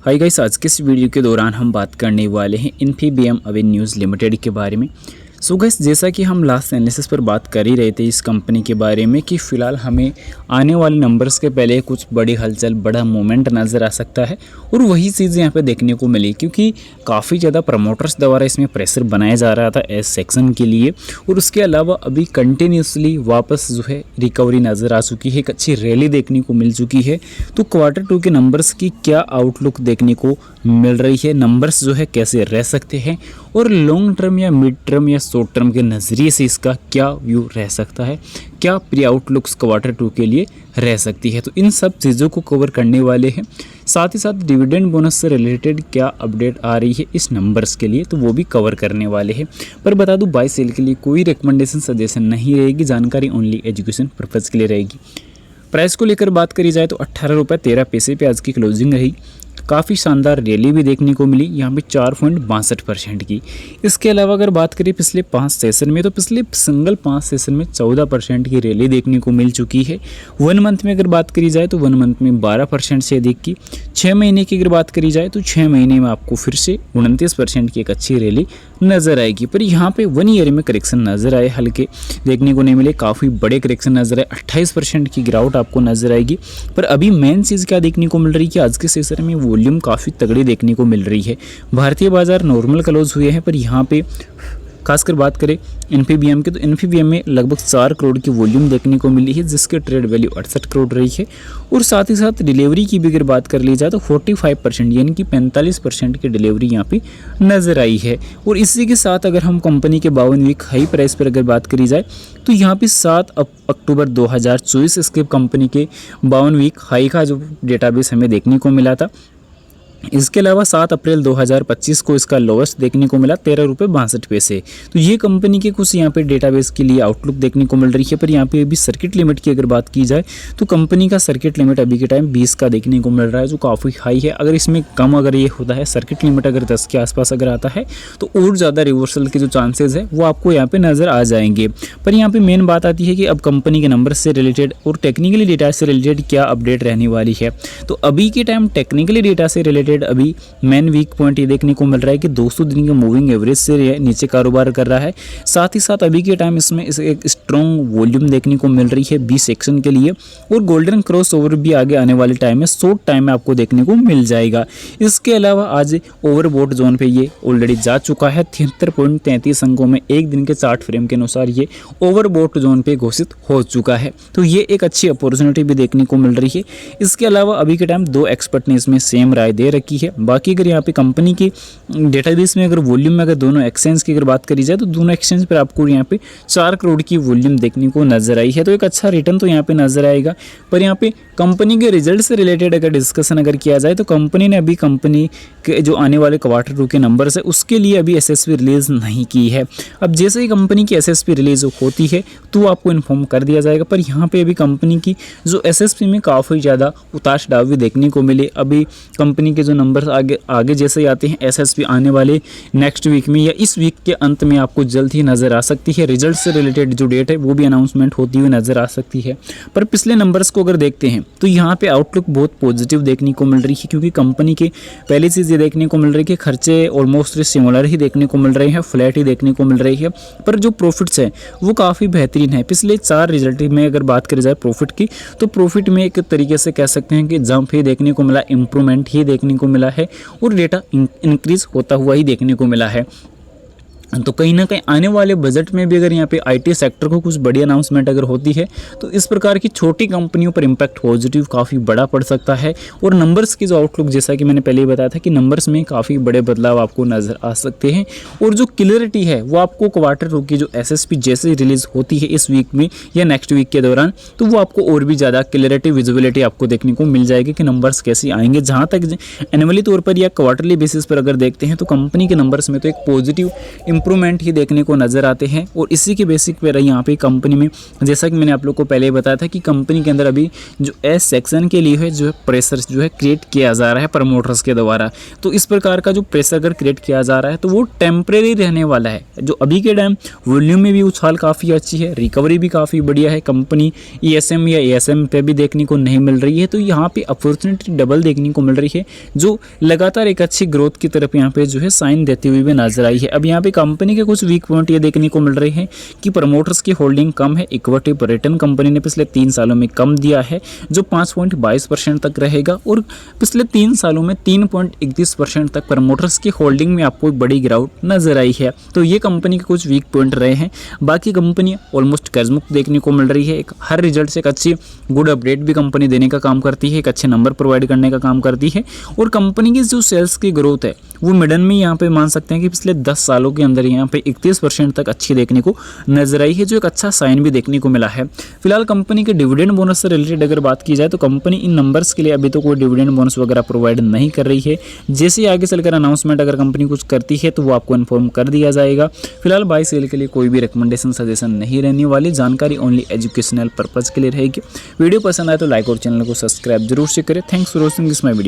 Hi guys, आज के इस वीडियो के दौरान हम बात करने वाले हैं इन्फीबीएम एवेन्यूज़ लिमिटेड के बारे में। सो गाइस, जैसा कि हम लास्ट एनालिसिस पर बात कर ही रहे थे इस कंपनी के बारे में कि फ़िलहाल हमें आने वाले नंबर्स के पहले कुछ बड़ी हलचल, बड़ा मूवमेंट नज़र आ सकता है और वही चीज़ यहाँ पे देखने को मिली, क्योंकि काफ़ी ज़्यादा प्रमोटर्स द्वारा इसमें प्रेशर बनाया जा रहा था एस सेक्शन के लिए। और उसके अलावा अभी कंटिन्यूसली वापस जो है रिकवरी नज़र आ चुकी है, एक अच्छी रैली देखने को मिल चुकी है। तो Q2 के नंबर्स की क्या आउटलुक देखने को मिल रही है, नंबर्स जो है कैसे रह सकते हैं और लॉन्ग टर्म या मिड टर्म या शॉर्ट टर्म के नज़रिए से इसका क्या व्यू रह सकता है, क्या प्री आउटलुक्स Q2 के लिए रह सकती है। तो इन सब चीज़ों को कवर करने वाले हैं। साथ ही साथ डिविडेंड बोनस से रिलेटेड क्या अपडेट आ रही है इस नंबर्स के लिए, तो वो भी कवर करने वाले हैं। पर बता दूं, बाय सेल के लिए कोई रिकमेंडेशन सजेशन नहीं रहेगी, जानकारी ओनली एजुकेशन पर्पज़ के लिए रहेगी। प्राइस को लेकर बात करी जाए तो 18 रुपये 13 पैसे पे आज की क्लोजिंग रही। काफ़ी शानदार रैली भी देखने को मिली, यहाँ पे 4.62% की। इसके अलावा अगर बात करें पिछले 5 सेशन में, तो पिछले सिंगल 5 सेशन में 14% की रैली देखने को मिल चुकी है। 1 मंथ में अगर बात करी जाए तो 1 मंथ में 12% से अधिक की। 6 महीने की अगर बात करी जाए तो 6 महीने में आपको फिर से 29% की एक अच्छी रैली नज़र आएगी। पर यहाँ पे 1 ईयर में करेक्शन नज़र आए, हल्के देखने को नहीं मिले, काफ़ी बड़े करेक्शन नज़र आए। 28% की गिरावट आपको नज़र आएगी। पर अभी मेन चीज़ क्या देखने को मिल रही है कि आज के सेशन में वॉल्यूम काफ़ी तगड़ी देखने को मिल रही है। भारतीय बाजार नॉर्मल क्लोज हुए हैं, पर यहाँ पे खासकर बात करें इन्फीबीएम की, तो इन्फीबीएम में लगभग 4 करोड़ की वॉल्यूम देखने को मिली है, जिसके ट्रेड वैल्यू 68 करोड़ रही है। और साथ ही साथ डिलीवरी की भी अगर बात कर ली जाए तो 45% यानी कि 45% की डिलीवरी यहाँ पे नज़र आई है। और इसी के साथ अगर हम कंपनी के 52 वीक हाई प्राइस पर अगर बात करी जाए तो यहाँ पे 7 अक्टूबर 2024 इसके कंपनी के 52 वीक हाई का जो डेटाबेस हमें देखने को मिला था। इसके अलावा 7 अप्रैल 2025 को इसका लोवेस्ट देखने को मिला 13 रुपये 62 पैसे। तो ये कंपनी के कुछ यहाँ पे डेटाबेस के लिए आउटलुक देखने को मिल रही है। पर यहाँ पे अभी सर्किट लिमिट की अगर बात की जाए तो कंपनी का सर्किट लिमिट अभी के टाइम 20 का देखने को मिल रहा है, जो काफ़ी हाई है। अगर इसमें कम अगर ये होता है, सर्किट लिमिट अगर 10 के आसपास अगर आता है तो और ज़्यादा रिवर्सल के जो चांसेज है वो आपको यहाँ पर नज़र आ जाएंगे। पर यहाँ पर मेन बात आती है कि अब कंपनी के नंबर से रिलेटेड और टेक्निकली डेटा से रिलेटेड क्या अपडेट रहने वाली है। तो अभी के टाइम टेक्निकली डेटा से रिलेटेड अभी मेन वीक पॉइंट ये देखने को मिल रहा है कि 200 दिन के मूविंग एवरेज से नीचे कारोबार कर रहा है। साथ ही साथ अभी के टाइम इसमें एक स्ट्रॉन्ग वॉल्यूम देखने को मिल रही है बी सेक्शन के लिए, और गोल्डन क्रॉस ओवर भी आगे आने वाले टाइम में शॉर्ट टाइम में आपको देखने को मिल जाएगा। इसके अलावा आज ओवरबॉट जोन पे ये ऑलरेडी जा चुका है। 73.33 अंकों में एक दिन के चार्ट फ्रेम के अनुसार ये ओवरबॉट जोन पे घोषित हो चुका है। तो ये एक अच्छी अपॉर्चुनिटी भी देखने को मिल रही है। इसके अलावा अभी के टाइम 2 एक्सपर्ट ने इसमें सेम राय दे रखी है। बाकी अगर यहाँ पे कंपनी की डेटाबेस में अगर वॉल्यूम में अगर दोनों एक्सचेंज की अगर बात करी जाए तो दोनों एक्सचेंज पर आपको यहाँ पे 4 करोड़ की वॉल्यूम देखने को नजर आई है। तो एक अच्छा रिटर्न तो यहाँ पे नजर आएगा। पर यहाँ पे कंपनी के रिजल्ट से रिलेटेड अगर डिस्कशन अगर किया जाए तो कंपनी ने अभी कंपनी के जो आने वाले Q2 के नंबर्स है उसके लिए अभी एसएसपी रिलीज नहीं की है। अब जैसे ही कंपनी की एसएसपी रिलीज होती है तो आपको इन्फॉर्म कर दिया जाएगा। पर यहाँ पे अभी कंपनी की जो एसएसपी में काफ़ी ज़्यादा उतार चढ़ाव भी देखने को मिले। अभी कंपनी के जो नंबर्स आगे जैसे ही आते हैं, एसएसपी आने वाले नेक्स्ट वीक में या इस वीक के अंत में आपको जल्द ही नज़र आ सकती है। रिजल्ट से रिलेटेड जो डेट है वो भी अनाउंसमेंट होती हुई नज़र आ सकती है। पर पिछले नंबर्स को अगर देखते हैं तो यहाँ पे आउटलुक बहुत पॉजिटिव देखने को मिल रही है, क्योंकि कंपनी के पहली चीज़ ये देखने को मिल रही है कि खर्चे ऑलमोस्ट सिमिलर ही देखने को मिल रहे हैं, फ्लैट ही देखने को मिल रही है। पर जो प्रॉफिट्स है वो काफ़ी बेहतरीन है। पिछले 4 रिजल्ट में अगर बात करी जाए प्रॉफिट की, तो प्रॉफिट में एक तरीके से कह सकते हैं कि जंप ही देखने को मिला, इंप्रूवमेंट ही देखने को मिला है और डेटा इंक्रीज होता हुआ ही देखने को मिला है। तो कहीं ना कहीं आने वाले बजट में भी अगर यहाँ पे आईटी सेक्टर को कुछ बड़ी अनाउंसमेंट अगर होती है तो इस प्रकार की छोटी कंपनियों पर इम्पैक्ट पॉजिटिव काफ़ी बड़ा पड़ सकता है। और नंबर्स की जो आउटलुक, जैसा कि मैंने पहले ही बताया था कि नंबर्स में काफ़ी बड़े बदलाव आपको नज़र आ सकते हैं। और जो क्लियरिटी है वो आपको Q2 की जो एसएसपी जैसे ही रिलीज होती है इस वीक में या नेक्स्ट वीक के दौरान, तो वो आपको और भी ज़्यादा क्लियरिटी, विजिबिलिटी आपको देखने को मिल जाएगी कि नंबर्स कैसे आएंगे। जहाँ तक एनुअली तौर पर या क्वार्टरली बेसिस पर अगर देखते हैं तो कंपनी के नंबर्स में तो एक पॉजिटिव इम्प्रूवमेंट ही देखने को नज़र आते हैं। और इसी के बेसिक पर यहाँ पे कंपनी में, जैसा कि मैंने आप लोग को पहले ही बताया था कि कंपनी के अंदर अभी जो एस सेक्शन के लिए है जो है प्रेशर जो है क्रिएट किया जा रहा है प्रमोटर्स के द्वारा। तो इस प्रकार का जो प्रेशर अगर क्रिएट किया जा रहा है तो वो टेम्परेरी रहने वाला है। जो अभी के टाइम वॉल्यूम में भी उछाल काफ़ी अच्छी है, रिकवरी भी काफ़ी बढ़िया है, कंपनी ESM या ASM पे भी देखने को नहीं मिल रही है। तो यहाँ पे अपॉर्चुनिटी डबल देखने को मिल रही है, जो लगातार एक अच्छी ग्रोथ की तरफ यहाँ पे जो है साइन देती हुई भी नजर आई है। अब यहाँ पे कंपनी के कुछ वीक पॉइंट ये देखने को मिल रहे हैं कि प्रमोटर्स की होल्डिंग कम है, इक्विटी पर रिटर्न कंपनी ने पिछले 3 सालों में कम दिया है जो 5.22% तक रहेगा, और पिछले 3 सालों में 3.31% तक प्रमोटर्स की होल्डिंग में आपको एक बड़ी गिरावट नजर आई है। तो ये कंपनी के कुछ वीक पॉइंट रहे हैं। बाकी कंपनी ऑलमोस्ट कर्जमुक्त देखने को मिल रही है। एक हर रिजल्ट से एक अच्छी गुड अपडेट भी कंपनी देने का काम करती है, एक अच्छे नंबर प्रोवाइड करने का काम करती है। और कंपनी की जो सेल्स की ग्रोथ है वो मिडन में यहाँ पे मान सकते हैं कि पिछले 10 सालों के अंदर यहाँ पे 31% तक अच्छी देखने को नजर आई है, जो एक अच्छा साइन भी देखने को मिला है। फिलहाल कंपनी के डिविडेंड बोनस से रिलेटेड अगर बात की जाए तो कंपनी इन नंबर्स के लिए अभी तो कोई डिविडेंड बोनस वगैरह प्रोवाइड नहीं कर रही है। जैसे आगे चलकर अनाउंसमेंट अगर कंपनी कुछ करती है तो वो आपको इन्फॉर्म कर दिया जाएगा। फिलहाल बाय सेल के लिए कोई भी रिकमेंडेशन सजेशन नहीं रहने वाली, जानकारी ओनली एजुकेशनल पर्पज के लिए रहेगी। वीडियो पसंद आए तो लाइक और चैनल को सब्सक्राइब जरूर से करें। Thanks for watching this my video.